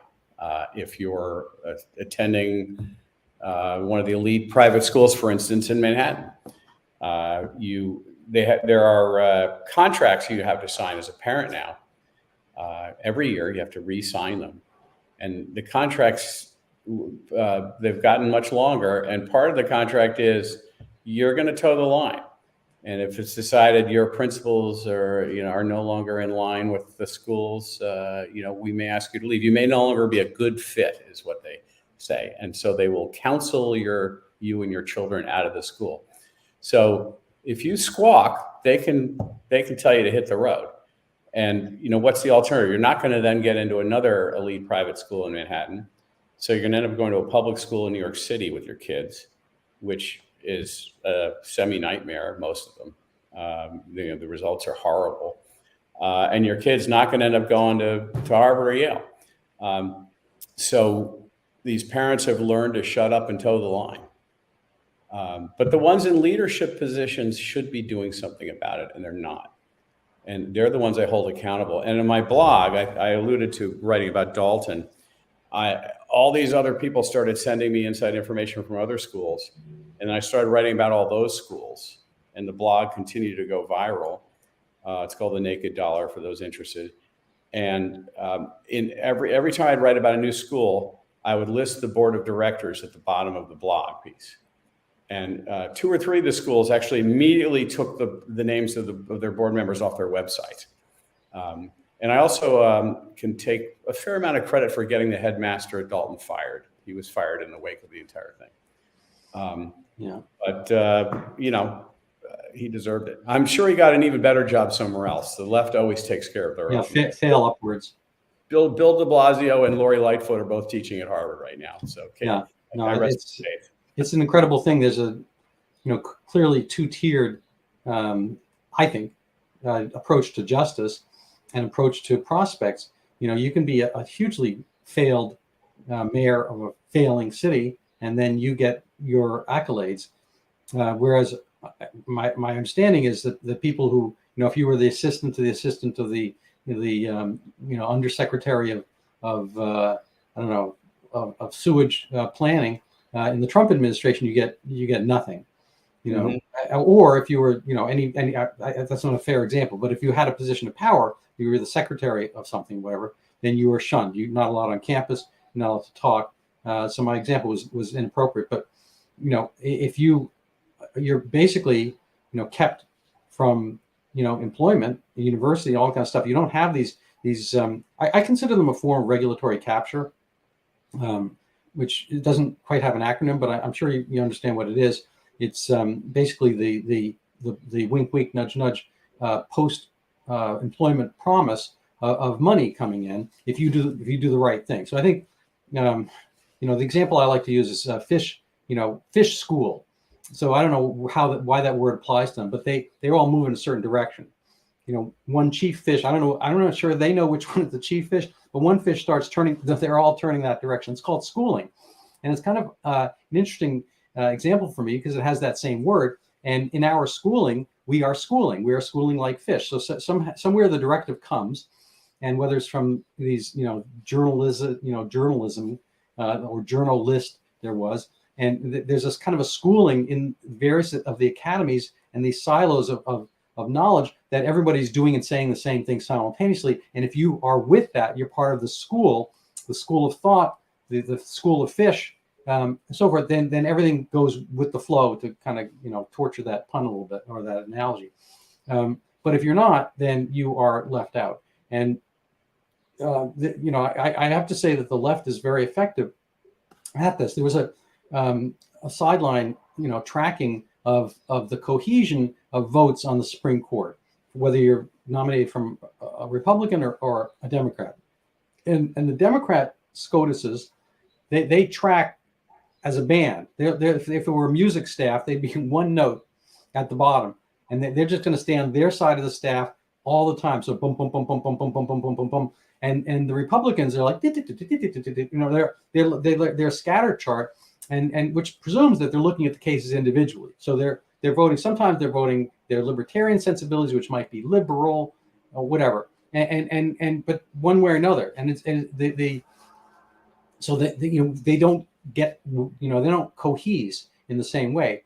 If you're attending one of the elite private schools, for instance, in Manhattan, there are contracts you have to sign as a parent now. Every year you have to re-sign them, and the contracts they've gotten much longer. And part of the contract is you're going to toe the line, and if it's decided your principals are no longer in line with the schools, we may ask you to leave. You may no longer be a good fit, is what they say, and so they will counsel you and your children out of the school. So if you squawk, they can tell you to hit the road. And what's the alternative? You're not going to then get into another elite private school in Manhattan. So you're going to end up going to a public school in New York City with your kids, which is a semi-nightmare, most of them. The results are horrible. And your kid's not going to end up going to Harvard or Yale. So these parents have learned to shut up and toe the line. But the ones in leadership positions should be doing something about it, and they're not. And they're the ones I hold accountable. And in my blog, I alluded to writing about Dalton. All these other people started sending me inside information from other schools. And I started writing about all those schools. And the blog continued to go viral. It's called The Naked Dollar for those interested. And in every time I'd write about a new school, I would list the board of directors at the bottom of the blog piece. And 2 or 3 of the schools actually immediately took the names of their board members off their website. And I also can take a fair amount of credit for getting the headmaster at Dalton fired. He was fired in the wake of the entire thing. But he deserved it. I'm sure he got an even better job somewhere else. The left always takes care of their own. Fail upwards. Bill de Blasio and Lori Lightfoot are both teaching at Harvard right now. So it's an incredible thing. There's a clearly two-tiered, I think, approach to justice and approach to prospects. You can be a hugely failed mayor of a failing city, and then you get your accolades. Whereas my understanding is that the people who, if you were the assistant to the undersecretary of sewage planning in the Trump administration, you get nothing. Or if you were, that's not a fair example, but if you had a position of power, you were the secretary of something, whatever, then you were shunned. You're not allowed on campus, you're not allowed to talk. So my example was inappropriate, but if you're basically kept from employment, university, all that kind of stuff. You don't have these. I consider them a form of regulatory capture, which doesn't quite have an acronym, but I'm sure you understand what it is. It's basically the wink wink nudge nudge post employment promise of money coming in if you do the right thing. So I think the example I like to use is fish school. So I don't know why that word applies to them, but they all move in a certain direction. One chief fish, I'm not sure they know which one is the chief fish, but one fish starts turning, they're all turning that direction. It's called schooling. And it's kind of an interesting example for me because it has that same word. And in our schooling, we are schooling like fish. So somewhere the directive comes, and whether it's from these, journalism or journalist there was, and there's this kind of a schooling in various of the academies and these silos of knowledge that everybody's doing and saying the same thing simultaneously. And if you are with that, you're part of the school of thought, the school of fish, and so forth, then everything goes with the flow, to kind of, torture that pun a little bit, or that analogy. But if you're not, then you are left out. And, I have to say that the left is very effective at this. There was a sideline, tracking of the cohesion of votes on the Supreme Court, whether you're nominated from a Republican or a Democrat. And the Democrat SCOTUSes, they track as a band. If it were a music staff, they'd be one note at the bottom, and they're just going to stay on their side of the staff all the time. So boom, boom, boom, boom, boom, boom, boom, boom, boom, boom, boom. And the Republicans are like, they're a scatter chart, and which presumes that they're looking at the cases individually. So they're voting. Sometimes they're voting their libertarian sensibilities, which might be liberal or whatever, but one way or another. And they don't get, they don't cohese in the same way.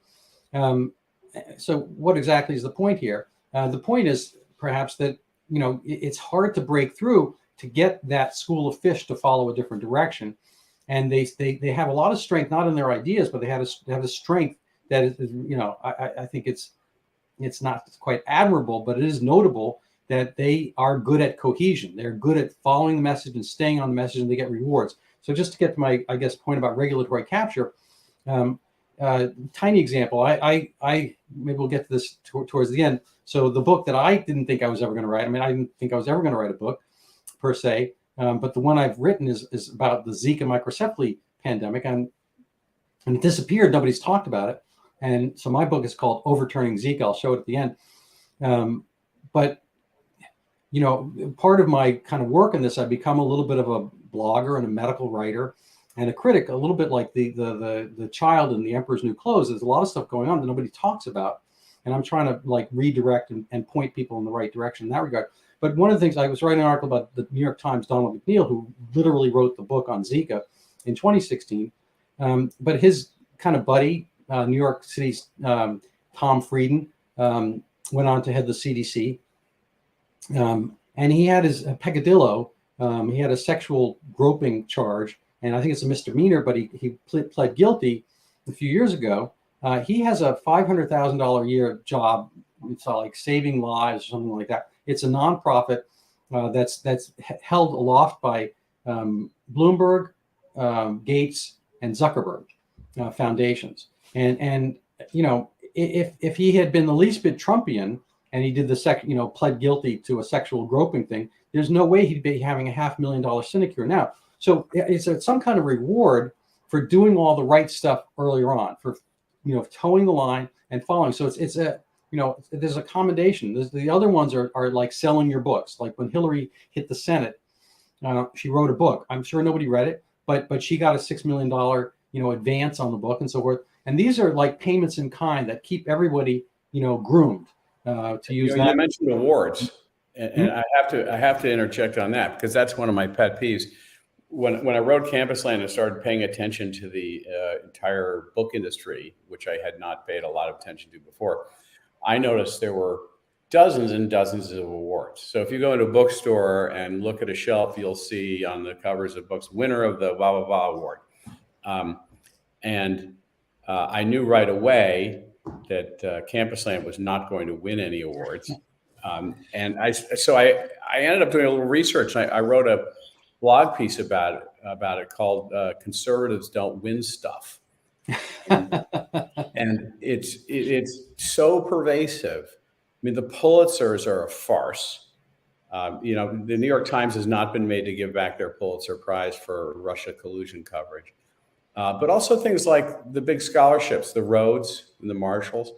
So what exactly is the point here? The point is perhaps that it's hard to break through to get that school of fish to follow a different direction. And they have a lot of strength, not in their ideas, but they have a strength that is, I think it's not quite admirable, but it is notable that they are good at cohesion. They're good at following the message and staying on the message, and they get rewards. So just to get to my, point about regulatory capture, tiny example. I maybe we'll get to this towards the end. So the book that I didn't think I was ever going to write. I didn't think I was ever going to write a book per se. But the one I've written is about the Zika microcephaly pandemic, and it disappeared. Nobody's talked about it. And so my book is called Overturning Zika. I'll show it at the end. But part of my kind of work in this, I've become a little bit of a blogger and a medical writer and a critic, a little bit like the child in The Emperor's New Clothes. There's a lot of stuff going on that nobody talks about, and I'm trying to redirect and point people in the right direction in that regard. But one of the things, I was writing an article about the New York Times' Donald McNeil, who literally wrote the book on Zika in 2016. But his kind of buddy, New York City's Tom Frieden, went on to head the CDC. And he had his peccadillo. He had a sexual groping charge, and I think it's a misdemeanor, but he pled guilty a few years ago. He has a $500,000 a year job. It's like saving lives or something like that. It's a nonprofit that's held aloft by Bloomberg, Gates, and Zuckerberg foundations. And if he had been the least bit Trumpian and he did the pled guilty to a sexual groping thing, there's no way he'd be having a $500,000 sinecure now. So it's some kind of reward for doing all the right stuff earlier on, for towing the line and following. So it's a there's a commendation. The other ones are like selling your books. Like when Hillary hit the Senate, she wrote a book. I'm sure nobody read it, but she got a $6 million advance on the book and so forth. And these are like payments in kind that keep everybody groomed to use that. You mentioned awards, and I have to interject on that, because that's one of my pet peeves. When I wrote Campusland and started paying attention to the entire book industry, which I had not paid a lot of attention to before, I noticed there were dozens and dozens of awards. So if you go into a bookstore and look at a shelf, you'll see on the covers of books, winner of the blah, blah, blah award. I knew right away that Campusland was not going to win any awards. So I ended up doing a little research. I wrote a blog piece about it called "Conservatives Don't Win Stuff," and it's so pervasive. I mean, the Pulitzers are a farce. The New York Times has not been made to give back their Pulitzer Prize for Russia collusion coverage, but also things like the big scholarships, the Rhodes and the Marshalls.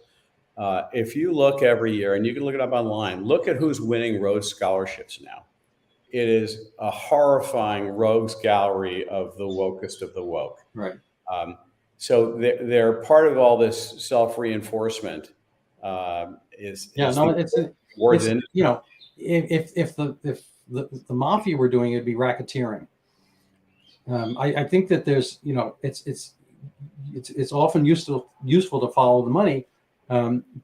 If you look every year, and you can look it up online, look at who's winning Rhodes scholarships now. It is a horrifying rogues gallery of the wokest of the woke. Right. So they're part of all this self-reinforcement. If the mafia were doing it, it'd be racketeering. I think that there's it's often useful to follow the money,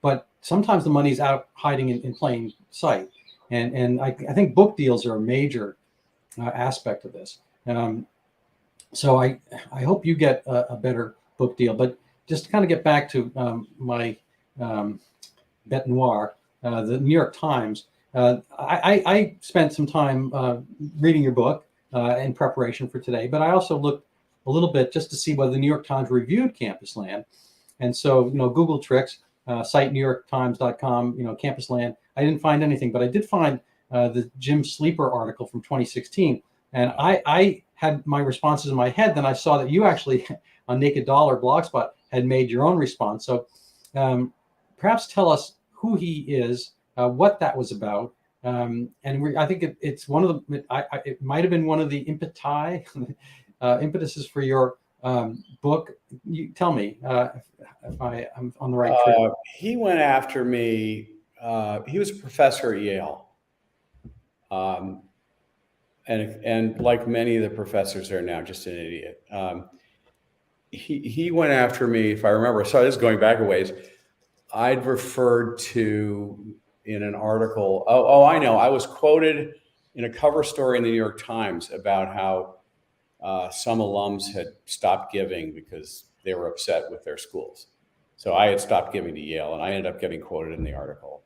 but sometimes the money's out hiding in plain sight. And I think book deals are a major aspect of this. So I hope you get a better book deal. But just to kind of get back to my bête noire, the New York Times, I spent some time reading your book in preparation for today, but I also looked a little bit just to see whether the New York Times reviewed Campusland. And so, Google tricks, site newyorktimes.com, Campusland. I didn't find anything, but I did find the Jim Sleeper article from 2016. And I had my responses in my head. Then I saw that you actually, on Naked Dollar Blogspot, had made your own response. So perhaps tell us who he is, what that was about. I think it's one of the, it might have been one of the impetuses for your book. You tell me if I'm on the right track. He went after me. He was a professor at Yale. And like many of the professors there now, just an idiot. He went after me, if I remember. So this is going back a ways. I'd referred to in an article. Oh, I know. I was quoted in a cover story in the New York Times about how some alums had stopped giving because they were upset with their schools. So I had stopped giving to Yale, and I ended up getting quoted in the article.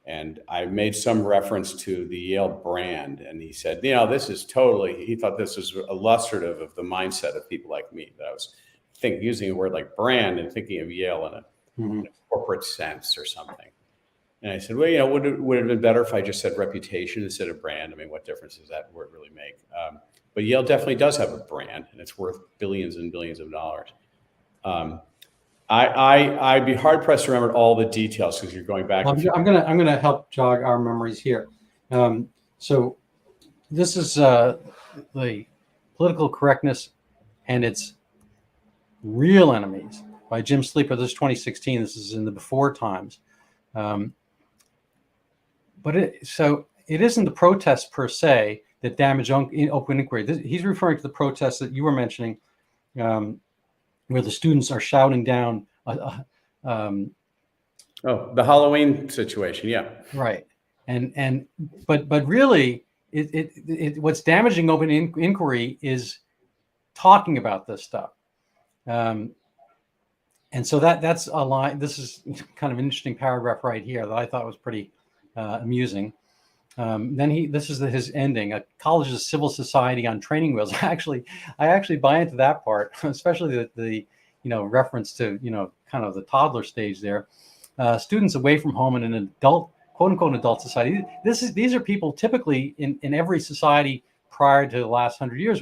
And I made some reference to the Yale brand, and he said, this is totally, he thought this was illustrative of the mindset of people like me, that I was using a word like brand and thinking of Yale in a corporate sense or something. And I said, well, would it have been better if I just said reputation instead of brand? I mean, what difference does that word really make? But Yale definitely does have a brand, and it's worth billions and billions of dollars. I'd be hard pressed to remember all the details because you're going back. Well, I'm gonna help jog our memories here. So this is the Political Correctness and Its Real Enemies by Jim Sleeper. This is 2016. This is in the before times. But it isn't the protests per se that damage open inquiry. He's referring to the protests that you were mentioning, where the students are shouting down. The Halloween situation, yeah, right. But really, what's damaging open inquiry is talking about this stuff. And so that's a line. This is kind of an interesting paragraph right here that I thought was pretty amusing. Then this is his ending. A college's civil society on training wheels. I actually buy into that part, especially the reference to kind of the toddler stage there. Students away from home in an adult, quote unquote, adult society. These are people typically in every society prior to the last 100 years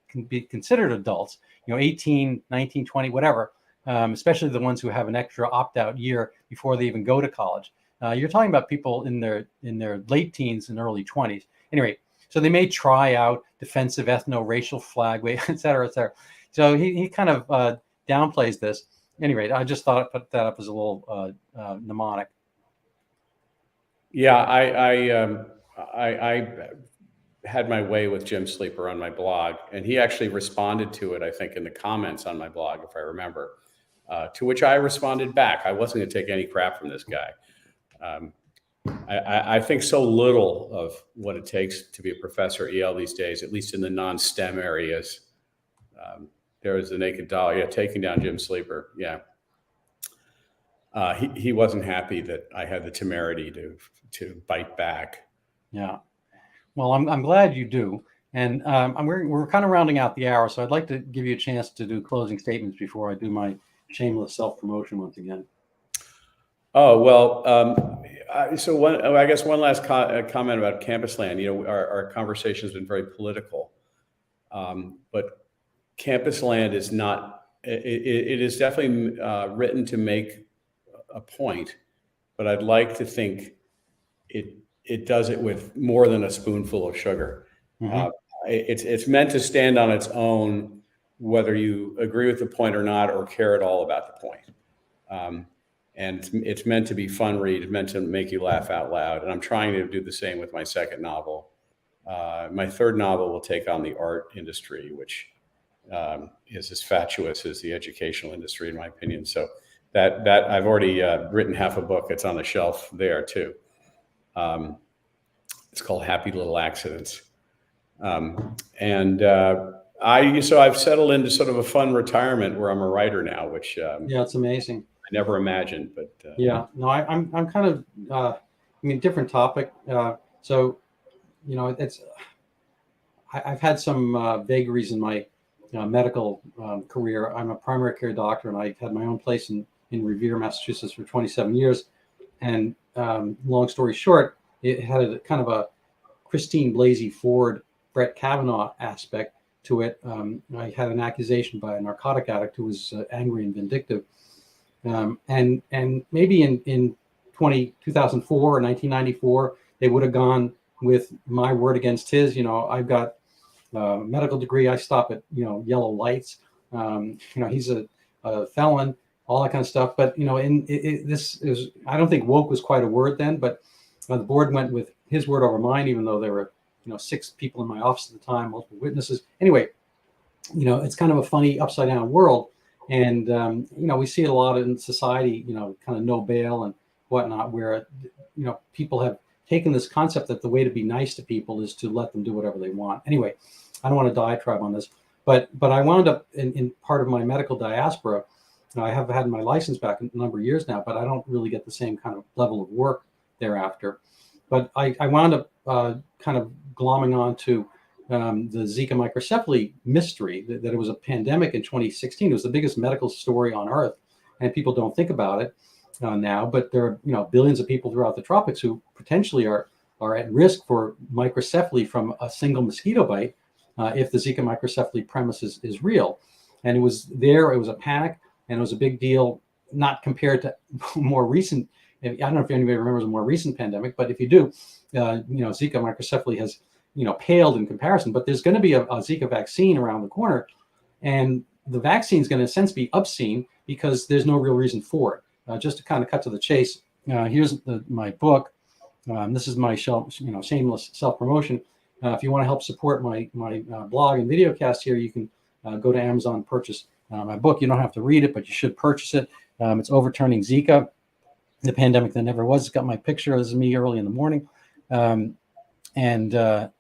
can be considered adults, 18, 19, 20, whatever, especially the ones who have an extra opt-out year before they even go to college. You're talking about people in their late teens and early 20s. Anyway, so they may try out defensive ethno-racial flag wave, et cetera, et cetera. So he kind of downplays this. Anyway, I just thought I'd put that up as a little mnemonic. Yeah, I had my way with Jim Sleeper on my blog, and he actually responded to it, I think, in the comments on my blog, if I remember, to which I responded back. I wasn't going to take any crap from this guy. I think so little of what it takes to be a professor at Yale these days, at least in the non-STEM areas. There was the naked doll. Yeah, taking down Jim Sleeper. Yeah. He wasn't happy that I had the temerity to bite back. Yeah. Well, I'm glad you do. And we're kind of rounding out the hour, so I'd like to give you a chance to do closing statements before I do my shameless self-promotion once again. Oh, well, so I guess one last comment about Campusland. Our conversation has been very political, but Campusland is not, it is definitely written to make a point, but I'd like to think it does it with more than a spoonful of sugar. Mm-hmm. It's meant to stand on its own, whether you agree with the point or not, or care at all about the point. And it's meant to be fun read, meant to make you laugh out loud. And I'm trying to do the same with my second novel. My third novel will take on the art industry, which is as fatuous as the educational industry, in my opinion. So that I've already written half a book. It's on the shelf there too. It's called Happy Little Accidents. So I've settled into sort of a fun retirement where I'm a writer now, which yeah, it's amazing. I never imagined, but yeah, no, I'm kind of different topic. So I've had some vagaries in my medical career. I'm a primary care doctor, and I had my own place in Revere, Massachusetts for 27 years. And long story short, it had a kind of a Christine Blasey Ford, Brett Kavanaugh aspect to it. I had an accusation by a narcotic addict who was angry and vindictive. And maybe in 2004 or 1994, they would have gone with my word against his. I've got a medical degree. I stop at, yellow lights. He's a felon, all that kind of stuff. But, I don't think woke was quite a word then, but the board went with his word over mine, even though there were, 6 people in my office at the time, multiple witnesses. Anyway, it's kind of a funny upside down world. And, we see it a lot in society, kind of no bail and whatnot, where, people have taken this concept that the way to be nice to people is to let them do whatever they want. Anyway, I don't want to diatribe on this, but I wound up in part of my medical diaspora. I have had my license back a number of years now, but I don't really get the same kind of level of work thereafter. But I wound up kind of glomming on to the Zika microcephaly mystery, that it was a pandemic in 2016. It was the biggest medical story on earth, and people don't think about it now, but there are billions of people throughout the tropics who potentially are at risk for microcephaly from a single mosquito bite if the Zika microcephaly premise is real. And it was a panic, and it was a big deal, not compared to more recent. I don't know if anybody remembers a more recent pandemic, but if you do, Zika microcephaly has paled in comparison. But there's going to be a Zika vaccine around the corner, and the vaccine is going to in a sense be obscene because there's no real reason for it. Just to kind of cut to the chase, here's my book. This is my shameless self-promotion. If you want to help support my blog and video cast here, you can go to Amazon and purchase my book. You don't have to read it, but you should purchase it. It's Overturning Zika, the Pandemic That Never Was. It's got my picture. This is me early in the morning. The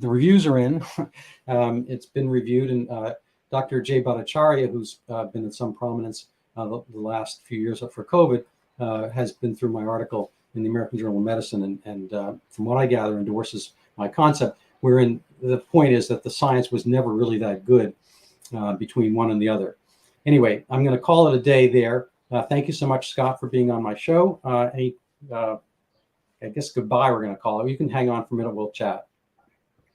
reviews are in. It's been reviewed, and Dr. Jay Bhattacharya, who's been in some prominence the last few years for COVID, has been through my article in the American Journal of Medicine, and from what I gather, endorses my concept. Wherein the point is that the science was never really that good between one and the other. Anyway, I'm going to call it a day there. Thank you so much, Scott, for being on my show. I guess goodbye we're going to call it. You can hang on for a minute. We'll chat.